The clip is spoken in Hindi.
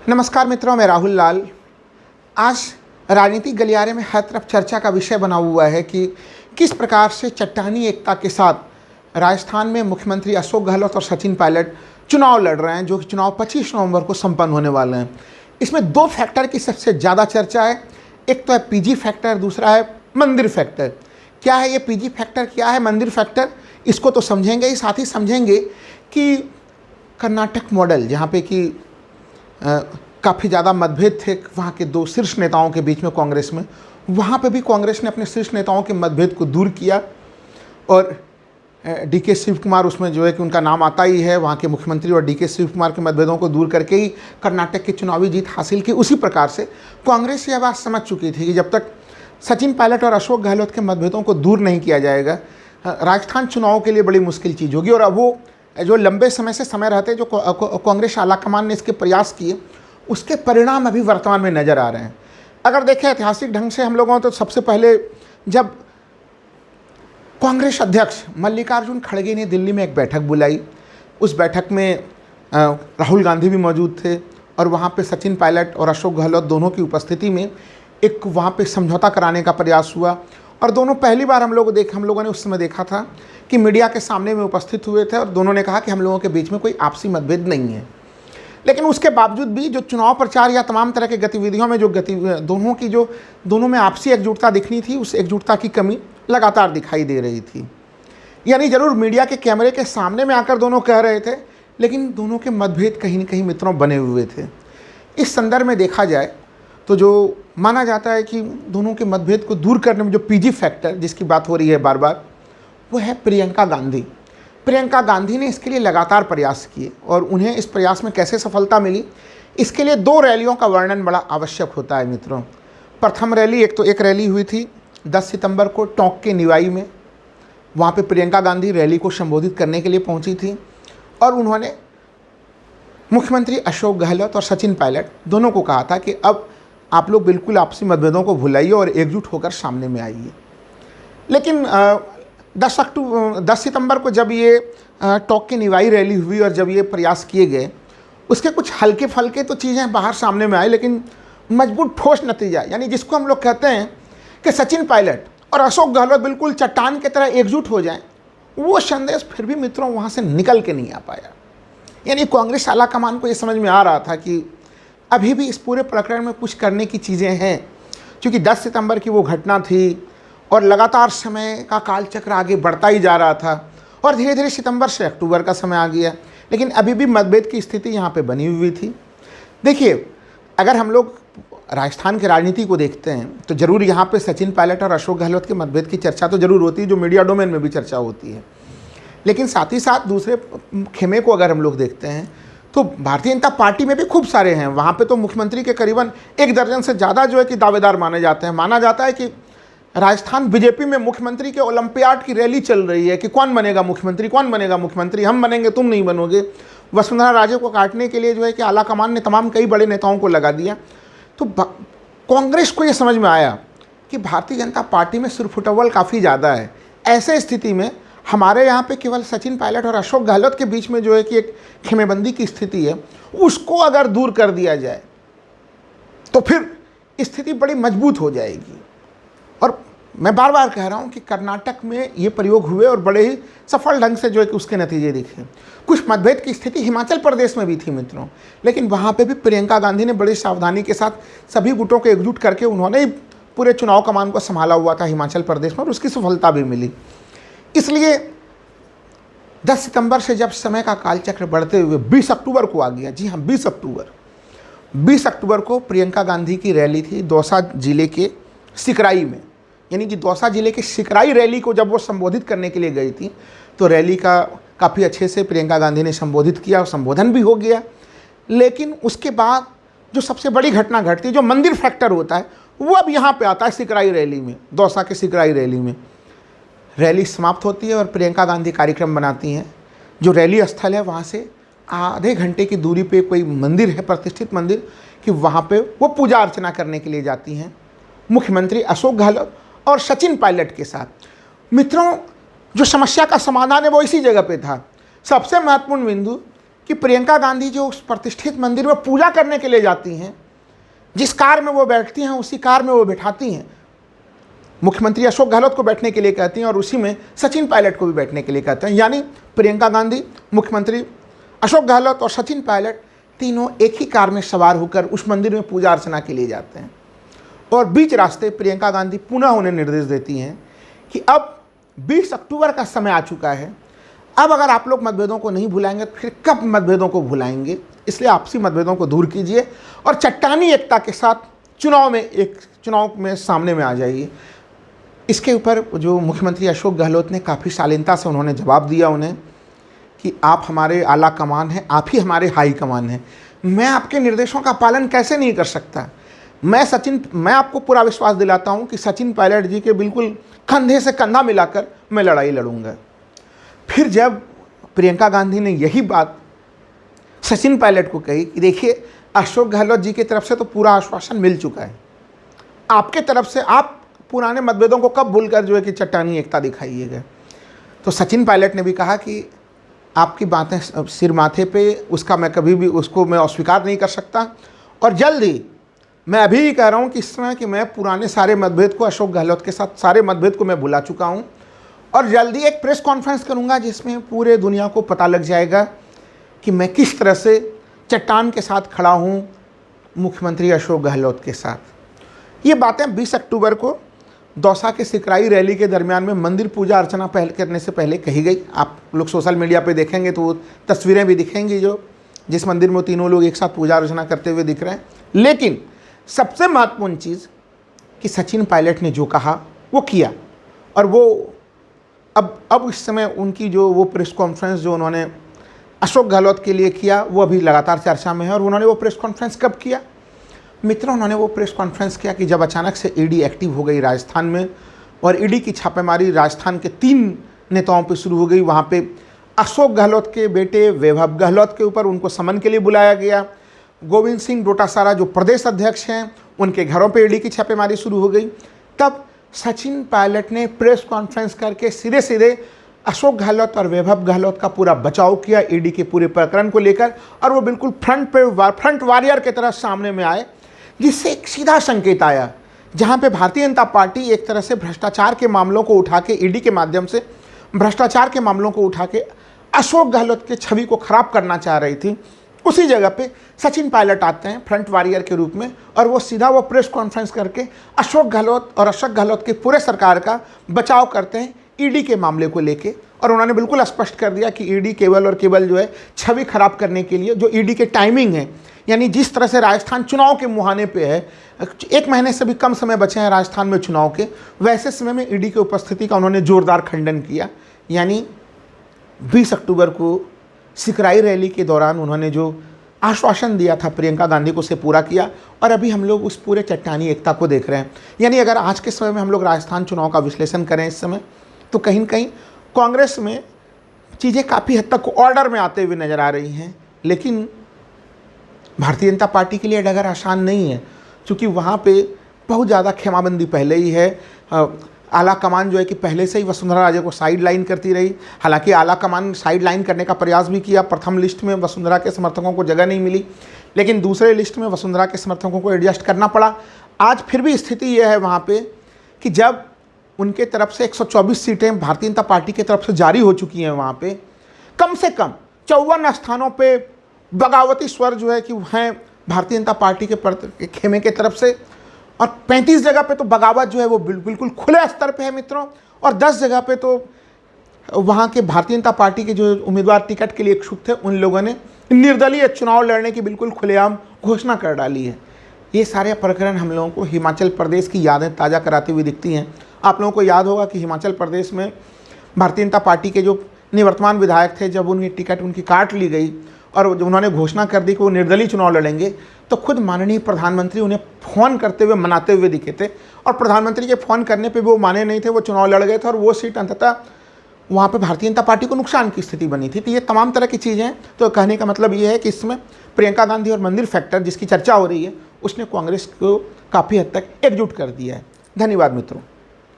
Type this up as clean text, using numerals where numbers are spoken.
नमस्कार मित्रों, मैं राहुल लाल। आज राजनीतिक गलियारे में हर तरफ चर्चा का विषय बना हुआ है कि किस प्रकार से चट्टानी एकता के साथ राजस्थान में मुख्यमंत्री अशोक गहलोत और सचिन पायलट चुनाव लड़ रहे हैं, जो कि चुनाव 25 नवंबर को संपन्न होने वाले हैं। इसमें दो फैक्टर की सबसे ज़्यादा चर्चा है। एक तो है पीजी फैक्टर, दूसरा है मंदिर फैक्टर। क्या है ये पीजी फैक्टर, क्या है मंदिर फैक्टर, इसको तो समझेंगे ही, साथ ही समझेंगे कि कर्नाटक मॉडल, जहाँ पे कि काफ़ी ज़्यादा मतभेद थे वहाँ के दो शीर्ष नेताओं के बीच में कांग्रेस में, वहाँ पे भी कांग्रेस ने अपने शीर्ष नेताओं के मतभेद को दूर किया और डीके शिव कुमार उसमें जो है कि उनका नाम आता ही है। वहाँ के मुख्यमंत्री और डीके शिव कुमार के मतभेदों को दूर करके ही कर्नाटक की चुनावी जीत हासिल की। उसी प्रकार से कांग्रेस यह बात समझ चुकी थी कि जब तक सचिन पायलट और अशोक गहलोत के मतभेदों को दूर नहीं किया जाएगा, राजस्थान चुनाव के लिए बड़ी मुश्किल चीज़ होगी। और अब वो जो लंबे समय से समय रहते जो कांग्रेस आलाकमान ने इसके प्रयास किए, उसके परिणाम अभी वर्तमान में नज़र आ रहे हैं। अगर देखें ऐतिहासिक ढंग से हम लोगों तो सबसे पहले जब कांग्रेस अध्यक्ष मल्लिकार्जुन खड़गे ने दिल्ली में एक बैठक बुलाई, उस बैठक में राहुल गांधी भी मौजूद थे और वहाँ पे सचिन पायलट और अशोक गहलोत दोनों की उपस्थिति में एक वहाँ पे समझौता कराने का प्रयास हुआ। और दोनों पहली बार हम लोगों ने उस समय देखा था कि मीडिया के सामने में उपस्थित हुए थे और दोनों ने कहा कि हम लोगों के बीच में कोई आपसी मतभेद नहीं है। लेकिन उसके बावजूद भी जो चुनाव प्रचार या तमाम तरह की गतिविधियों में दोनों में आपसी एकजुटता दिखनी थी, उस एकजुटता की कमी लगातार दिखाई दे रही थी। यानी जरूर मीडिया के कैमरे के सामने में आकर दोनों कह रहे थे, लेकिन दोनों के मतभेद कहीं न कहीं मित्रों बने हुए थे। इस संदर्भ में देखा जाए तो जो माना जाता है कि दोनों के मतभेद को दूर करने में जो पीजी फैक्टर जिसकी बात हो रही है बार बार, वो है प्रियंका गांधी। प्रियंका गांधी ने इसके लिए लगातार प्रयास किए और उन्हें इस प्रयास में कैसे सफलता मिली, इसके लिए दो रैलियों का वर्णन बड़ा आवश्यक होता है मित्रों। प्रथम रैली एक रैली हुई थी 10 सितंबर को टोंक के निवाई में। वहाँ पे प्रियंका गांधी रैली को संबोधित करने के लिए पहुँची थी और उन्होंने मुख्यमंत्री अशोक गहलोत और सचिन पायलट दोनों को कहा था कि अब आप लोग बिल्कुल आपसी मतभेदों को भुलाइए और एकजुट होकर सामने में आइए। लेकिन 10 सितंबर को जब ये टोंक की निवाई रैली हुई और जब ये प्रयास किए गए, उसके कुछ हल्के फल्के तो चीज़ें बाहर सामने में आई, लेकिन मजबूत ठोस नतीजा, यानी जिसको हम लोग कहते हैं कि सचिन पायलट और अशोक गहलोत बिल्कुल चट्टान की तरह एकजुट हो जाएं, वो संदेश फिर भी मित्रों वहाँ से निकल के नहीं आ पाया। यानी कांग्रेस आलाकमान को ये समझ में आ रहा था कि अभी भी इस पूरे प्रकरण में कुछ करने की चीज़ें हैं, क्योंकि 10 सितंबर की वो घटना थी और लगातार समय का कालचक्र आगे बढ़ता ही जा रहा था और धीरे धीरे सितंबर से अक्टूबर का समय आ गया, लेकिन अभी भी मतभेद की स्थिति यहाँ पे बनी हुई थी। देखिए, अगर हम लोग राजस्थान की राजनीति को देखते हैं तो ज़रूर यहाँ पे सचिन पायलट और अशोक गहलोत के मतभेद की चर्चा तो ज़रूर होती है, जो मीडिया डोमेन में भी चर्चा होती है। लेकिन साथ ही साथ दूसरे खेमे को अगर हम लोग देखते हैं तो भारतीय जनता पार्टी में भी खूब सारे हैं। वहाँ पे तो मुख्यमंत्री के करीबन 1 दर्जन से ज़्यादा जो है कि दावेदार माने जाते हैं। माना जाता है कि राजस्थान बीजेपी में मुख्यमंत्री के ओलंपियाड की रैली चल रही है कि कौन बनेगा मुख्यमंत्री, हम बनेंगे, तुम नहीं बनोगे। वसुंधरा राजे को काटने के लिए जो है कि आलाकमान ने तमाम कई बड़े नेताओं को लगा दिया। तो कांग्रेस को ये समझ में आया कि भारतीय जनता पार्टी में सुरफुटव्वल काफ़ी ज़्यादा है। ऐसे स्थिति में हमारे यहाँ पे केवल सचिन पायलट और अशोक गहलोत के बीच में जो है कि एक खेमेबंदी की स्थिति है, उसको अगर दूर कर दिया जाए तो फिर स्थिति बड़ी मजबूत हो जाएगी। और मैं बार बार कह रहा हूँ कि कर्नाटक में ये प्रयोग हुए और बड़े ही सफल ढंग से जो है कि उसके नतीजे दिखे। कुछ मतभेद की स्थिति हिमाचल प्रदेश में भी थी मित्रों, लेकिन वहाँ पे भी प्रियंका गांधी ने बड़ी सावधानी के साथ सभी गुटों को एकजुट करके उन्होंने ही पूरे चुनाव कमान को संभाला हुआ था हिमाचल प्रदेश में और उसकी सफलता भी मिली। इसलिए 10 सितंबर से जब समय का कालचक्र बढ़ते हुए 20 अक्टूबर को आ गया, जी हाँ 20 अक्टूबर को प्रियंका गांधी की रैली थी दौसा जिले के सिकराई में। यानी कि दौसा जिले के सिकराई रैली को जब वो संबोधित करने के लिए गई थी तो रैली का काफ़ी अच्छे से प्रियंका गांधी ने संबोधित किया और संबोधन भी हो गया। लेकिन उसके बाद जो सबसे बड़ी घटना घटती, जो मंदिर फैक्टर होता है, वो अब यहाँ पे आता है सिकराई रैली में। दौसा के सिकराई रैली में रैली समाप्त होती है और प्रियंका गांधी कार्यक्रम बनाती हैं। जो रैली स्थल है वहाँ से आधे घंटे की दूरी पे कोई मंदिर है, प्रतिष्ठित मंदिर, कि वहाँ पे वो पूजा अर्चना करने के लिए जाती हैं मुख्यमंत्री अशोक गहलोत और सचिन पायलट के साथ। मित्रों, जो समस्या का समाधान है वो इसी जगह पे था। सबसे महत्वपूर्ण बिंदु कि प्रियंका गांधी जो उस प्रतिष्ठित मंदिर में पूजा करने के लिए जाती हैं, जिस कार में वो बैठती हैं उसी कार में वो बैठाती हैं, मुख्यमंत्री अशोक गहलोत को बैठने के लिए कहती हैं और उसी में सचिन पायलट को भी बैठने के लिए कहते हैं। यानी प्रियंका गांधी, मुख्यमंत्री अशोक गहलोत और सचिन पायलट तीनों एक ही कार में सवार होकर उस मंदिर में पूजा अर्चना के लिए जाते हैं। और बीच रास्ते प्रियंका गांधी पुनः उन्हें निर्देश देती हैं कि अब 20 अक्टूबर का समय आ चुका है, अब अगर आप लोग मतभेदों को नहीं भुलाएंगे तो फिर कब मतभेदों को भुलाएंगे, इसलिए आपसी मतभेदों को दूर कीजिए और चट्टानी एकता के साथ चुनाव में सामने में आ जाइए। इसके ऊपर जो मुख्यमंत्री अशोक गहलोत ने काफ़ी शालीनता से उन्होंने जवाब दिया उन्हें कि आप हमारे आला कमान हैं, आप ही हमारे हाई कमान हैं, मैं आपके निर्देशों का पालन कैसे नहीं कर सकता। मैं आपको पूरा विश्वास दिलाता हूं कि सचिन पायलट जी के बिल्कुल कंधे से कंधा मिलाकर मैं लड़ाई लड़ूंगा। फिर जब प्रियंका गांधी ने यही बात सचिन पायलट को कही कि देखिए अशोक गहलोत जी की तरफ से तो पूरा आश्वासन मिल चुका है, आपके तरफ से आप पुराने मतभेदों को कब भूलकर जो है कि चट्टानी एकता दिखाइएगा। तो सचिन पायलट ने भी कहा कि आपकी बातें सिर माथे पे, उसका मैं कभी भी उसको मैं अस्वीकार नहीं कर सकता और जल्द ही मैं अभी ही कह रहा हूँ कि इस समय कि मैं पुराने सारे मतभेद को अशोक गहलोत के साथ सारे मतभेद को मैं भुला चुका हूँ और जल्दी एक प्रेस कॉन्फ्रेंस करूँगा जिसमें पूरे दुनिया को पता लग जाएगा कि मैं किस तरह से चट्टान के साथ खड़ा हूँ मुख्यमंत्री अशोक गहलोत के साथ। ये बातें 20 अक्टूबर को दौसा के सिकराई रैली के दरमियान में मंदिर पूजा अर्चना करने से पहले कही गई। आप लोग सोशल मीडिया पे देखेंगे तो वो तस्वीरें भी दिखेंगी जो जिस मंदिर में तीनों लोग एक साथ पूजा अर्चना करते हुए दिख रहे हैं। लेकिन सबसे महत्वपूर्ण चीज़ कि सचिन पायलट ने जो कहा वो किया और वो अब इस समय उनकी जो वो प्रेस कॉन्फ्रेंस जो उन्होंने अशोक गहलोत के लिए किया वो अभी लगातार चर्चा में है। और उन्होंने वो प्रेस कॉन्फ्रेंस कब किया मित्रों? उन्होंने वो प्रेस कॉन्फ्रेंस किया कि जब अचानक से ईडी एक्टिव हो गई राजस्थान में और ईडी की छापेमारी राजस्थान के 3 नेताओं पे शुरू हो गई। वहाँ पे अशोक गहलोत के बेटे वैभव गहलोत के ऊपर उनको समन के लिए बुलाया गया। गोविंद सिंह डोटासरा जो प्रदेश अध्यक्ष हैं उनके घरों पे ईडी की छापेमारी शुरू हो गई। तब सचिन पायलट ने प्रेस कॉन्फ्रेंस करके सीधे सीधे अशोक गहलोत और वैभव गहलोत का पूरा बचाव किया ईडी के पूरे प्रकरण को लेकर और वो बिल्कुल फ्रंट वॉरियर की तरह सामने में आए, जिससे एक सीधा संकेत आया जहां पे भारतीय जनता पार्टी एक तरह से भ्रष्टाचार के मामलों को उठा के ईडी के माध्यम से भ्रष्टाचार के मामलों को उठा के अशोक गहलोत के छवि को खराब करना चाह रही थी। उसी जगह पे सचिन पायलट आते हैं फ्रंट वॉरियर के रूप में और वो सीधा वो प्रेस कॉन्फ्रेंस करके अशोक गहलोत और अशोक गहलोत के पूरे सरकार का बचाव करते हैं ईडी के मामले को लेके। और उन्होंने बिल्कुल स्पष्ट कर दिया कि ईडी केवल और केवल जो है छवि खराब करने के लिए, जो ईडी के टाइमिंग है, यानी जिस तरह से राजस्थान चुनाव के मुहाने पे है, 1 महीने से भी कम समय बचे हैं राजस्थान में चुनाव के, वैसे समय में ईडी की उपस्थिति का उन्होंने जोरदार खंडन किया। यानी 20 अक्टूबर को सिकराई रैली के दौरान उन्होंने जो आश्वासन दिया था प्रियंका गांधी को, उसे पूरा किया और अभी हम लोग उस पूरे चट्टानी एकता को देख रहे हैं। यानी अगर आज के समय में हम लोग राजस्थान चुनाव का विश्लेषण करें इस समय, तो कहीं न कहीं कांग्रेस में चीज़ें काफ़ी हद तक ऑर्डर में आते हुए नज़र आ रही हैं, लेकिन भारतीय जनता पार्टी के लिए डगर आसान नहीं है, क्योंकि वहाँ पे बहुत ज़्यादा खेमाबंदी पहले ही है। आला कमान जो है कि पहले से ही वसुंधरा राजे को साइड लाइन करती रही। हालांकि आला कमान साइड लाइन करने का प्रयास भी किया, प्रथम लिस्ट में वसुंधरा के समर्थकों को जगह नहीं मिली, लेकिन दूसरे लिस्ट में वसुंधरा के समर्थकों को एडजस्ट करना पड़ा। आज फिर भी स्थिति यह है वहाँ पे कि जब उनके तरफ से 124 सीटें भारतीय जनता पार्टी की तरफ से जारी हो चुकी हैं, वहाँ पे कम से कम 54 स्थानों पे बगावती स्वर जो है कि हैं भारतीय जनता पार्टी के खेमे के तरफ से, और 35 जगह पे तो बगावत जो है वो बिल्कुल खुले स्तर पे है मित्रों, और 10 जगह पे तो वहाँ के भारतीय जनता पार्टी के जो उम्मीदवार टिकट के लिए इच्छुक थे उन लोगों ने निर्दलीय चुनाव लड़ने की बिल्कुल खुलेआम घोषणा कर डाली है। ये सारे प्रकरण हम लोगों को हिमाचल प्रदेश की यादें ताज़ा कराती हुई दिखती हैं। आप लोगों को याद होगा कि हिमाचल प्रदेश में भारतीय जनता पार्टी के जो निवर्तमान विधायक थे, जब उनकी टिकट उनकी काट ली गई और उन्होंने घोषणा कर दी कि वो निर्दलीय चुनाव लड़ेंगे, तो खुद माननीय प्रधानमंत्री उन्हें फ़ोन करते हुए मनाते हुए दिखे थे, और प्रधानमंत्री के फ़ोन करने पे भी वो माने नहीं थे, वो चुनाव लड़ गए थे और वो सीट अंततः वहाँ पे भारतीय जनता पार्टी को नुकसान की स्थिति बनी थी। तो ये तमाम तरह की चीज़ें हैं। तो कहने का मतलब ये है कि इसमें प्रियंका गांधी और मंदिर फैक्टर जिसकी चर्चा हो रही है, उसने कांग्रेस को काफ़ी हद तक एकजुट कर दिया है। धन्यवाद मित्रों।